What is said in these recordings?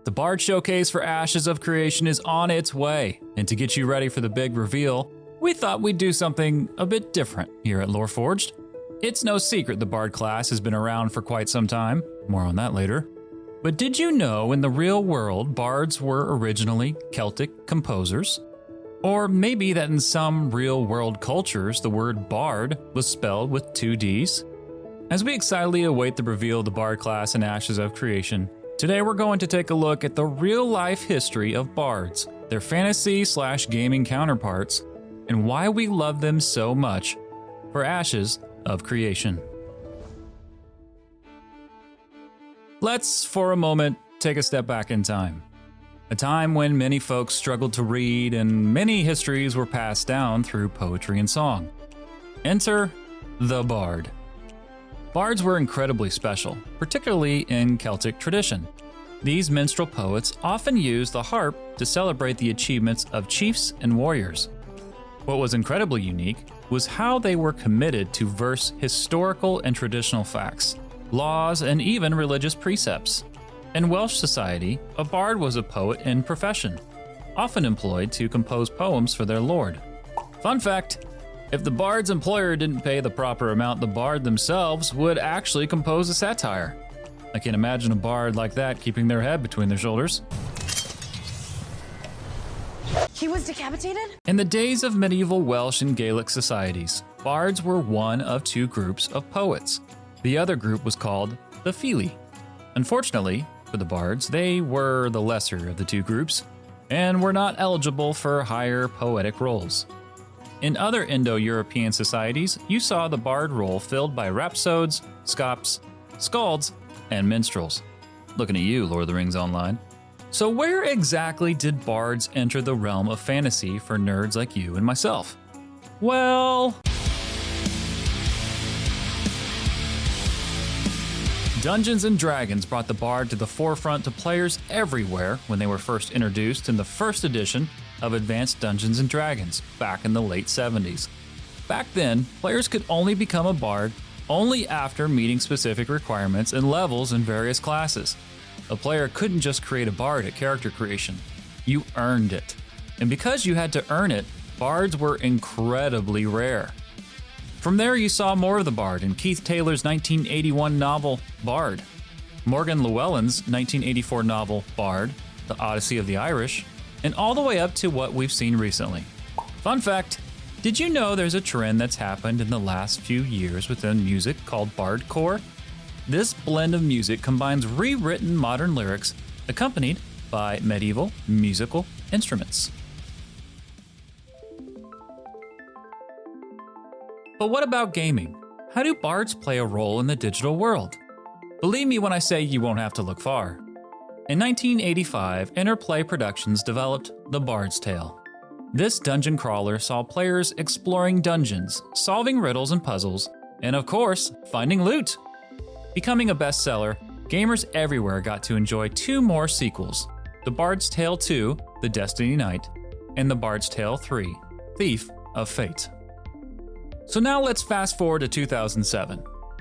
The Bard Showcase for Ashes of Creation is on its way, and to get you ready for the big reveal, we thought we'd do something a bit different here at LoreForged. It's no secret the Bard class has been around for quite some time, more on that later. But did you know in the real world, Bards were originally Celtic composers? Or maybe that in some real-world cultures, the word Bard was spelled with 2 Ds? As we excitedly await the reveal of the Bard class in Ashes of Creation, today we're going to take a look at the real-life history of Bards, their fantasy/gaming counterparts, and why we love them so much for Ashes of Creation. Let's, for a moment, take a step back in time. A time when many folks struggled to read and many histories were passed down through poetry and song. Enter the Bard. Bards were incredibly special, particularly in Celtic tradition. These minstrel poets often used the harp to celebrate the achievements of chiefs and warriors. What was incredibly unique was how they were committed to verse historical and traditional facts, laws, and even religious precepts. In Welsh society, a bard was a poet in profession, often employed to compose poems for their lord. Fun fact, if the bard's employer didn't pay the proper amount, the bard themselves would actually compose a satire. I can't imagine a bard like that keeping their head between their shoulders. He was decapitated? In the days of medieval Welsh and Gaelic societies, bards were one of 2 groups of poets. The other group was called the Fili. Unfortunately, for the bards, they were the lesser of the 2 groups and were not eligible for higher poetic roles. In other Indo-European societies, you saw the bard role filled by rhapsodes, scops, skalds, and minstrels. Looking at you, Lord of the Rings Online. So where exactly did bards enter the realm of fantasy for nerds like you and myself? Well, Dungeons & Dragons brought the Bard to the forefront to players everywhere when they were first introduced in the first edition of Advanced Dungeons & Dragons back in the late 70s. Back then, players could only become a Bard only after meeting specific requirements and levels in various classes. A player couldn't just create a Bard at character creation. You earned it. And because you had to earn it, Bards were incredibly rare. From there, you saw more of the Bard in Keith Taylor's 1981 novel, Bard, Morgan Llewellyn's 1984 novel, Bard, The Odyssey of the Irish, and all the way up to what we've seen recently. Fun fact, did you know there's a trend that's happened in the last few years within music called Bardcore? This blend of music combines rewritten modern lyrics accompanied by medieval musical instruments. But what about gaming? How do bards play a role in the digital world? Believe me when I say you won't have to look far. In 1985, Interplay Productions developed The Bard's Tale. This dungeon crawler saw players exploring dungeons, solving riddles and puzzles, and of course, finding loot. Becoming a bestseller, gamers everywhere got to enjoy 2 more sequels, The Bard's Tale 2, The Destiny Knight, and The Bard's Tale 3, Thief of Fate. So now let's fast forward to 2007,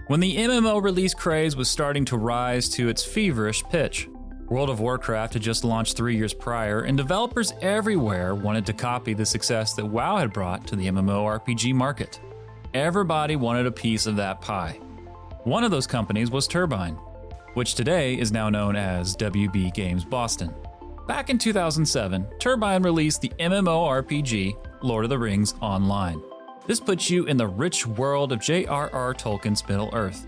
when the MMO release craze was starting to rise to its feverish pitch. World of Warcraft had just launched 3 years prior, and developers everywhere wanted to copy the success that WoW had brought to the MMORPG market. Everybody wanted a piece of that pie. One of those companies was Turbine, which today is now known as WB Games Boston. Back in 2007, Turbine released the MMORPG Lord of the Rings Online. This puts you in the rich world of J.R.R. Tolkien's Middle-earth.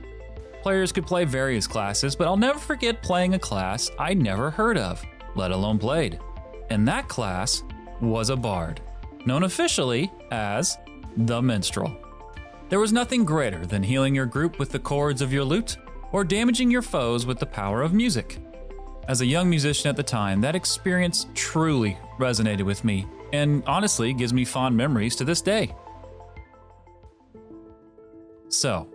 Players could play various classes, but I'll never forget playing a class I never heard of, let alone played. And that class was a bard, known officially as the Minstrel. There was nothing greater than healing your group with the chords of your lute, or damaging your foes with the power of music. As a young musician at the time, that experience truly resonated with me, and honestly gives me fond memories to this day. So,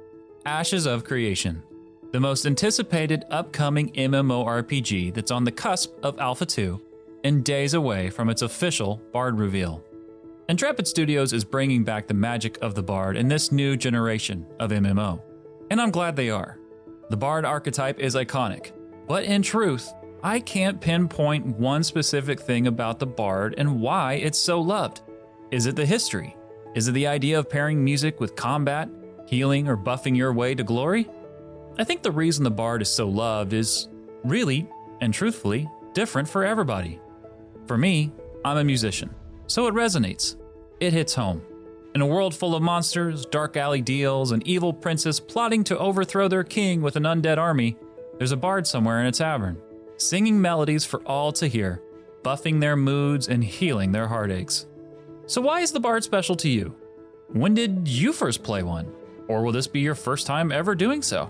Ashes of Creation, the most anticipated upcoming MMORPG that's on the cusp of Alpha 2 and days away from its official Bard reveal. Intrepid Studios is bringing back the magic of the Bard in this new generation of MMO, and I'm glad they are. The Bard archetype is iconic, but in truth, I can't pinpoint one specific thing about the Bard and why it's so loved. Is it the history? Is it the idea of pairing music with combat, healing, or buffing your way to glory? I think the reason the Bard is so loved is really, and truthfully, different for everybody. For me, I'm a musician, so it resonates. It hits home. In a world full of monsters, dark alley deals, and evil princes plotting to overthrow their king with an undead army, there's a bard somewhere in a tavern, singing melodies for all to hear, buffing their moods and healing their heartaches. So why is the Bard special to you? When did you first play one? Or will this be your first time ever doing so?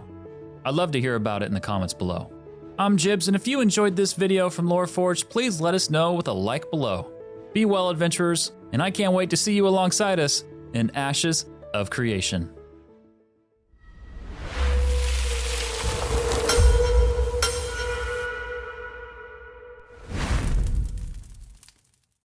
I'd love to hear about it in the comments below. I'm Jibbs, and if you enjoyed this video from LoreForged, please let us know with a like below. Be well, adventurers, and I can't wait to see you alongside us in Ashes of Creation.